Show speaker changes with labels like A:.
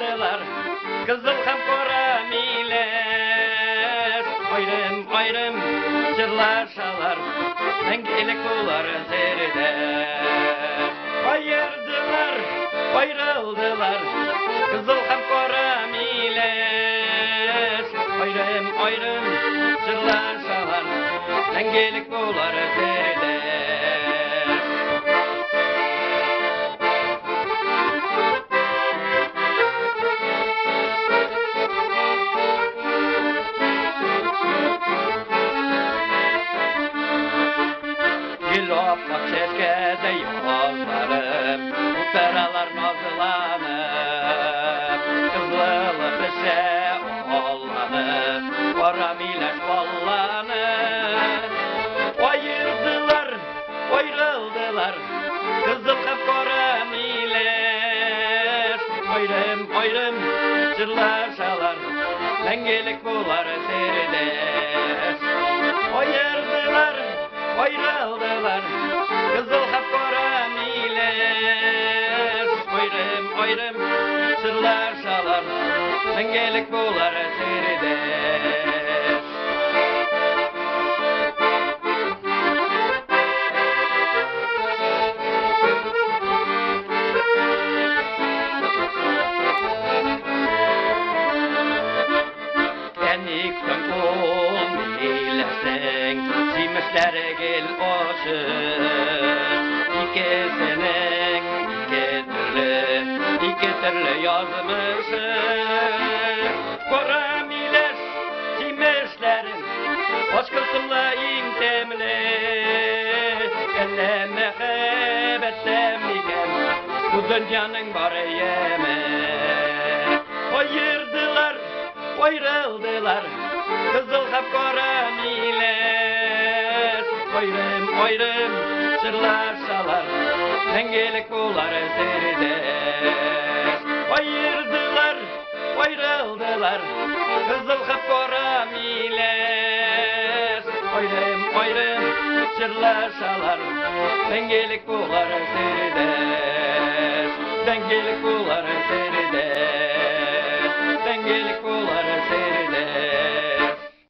A: ayrıldılar, kızıl hem kora miles. Ayrım ayrım çırlaşalar, dengelik bular seride. Ayırdılar, ayrıldılar, kızıl hem kora miles. Ayrım ayrım çırlaşalar, dengelik bular seride. Gülopmak çerkede yollarım, utaralar nazlanıp, kızılı pişe oğlanıp, varamileş ballanıp. Ayırdılar, ayrıldılar, kızıl hep varamileş. Ayrım ayrım çırlaşalar, dengelik bular serideş. Ayırdılar, ayrıldılar, kızıl hep kara miles. Ayrım ayrım çırlaşalar, dengelik bular serideş. Enikten kol bilesen, simeslere gel olsun. İkisinin iki türlü yazmışsın. Kora miles simeslerin, hoş kısımla intemli. Elleme hebetsem iken, bu dünyanın var yeme. Ayırdılar, ayrıldılar, kızıl hep kara miles. Ayrım ayrım çırlaşalar, dengelik bular serideş. Ayırdılar, ayrıldılar, kızıl hep kara miles. Ayrım ayrım çırlaşalar, dengelik bular serideş. Dengelik bular serideş.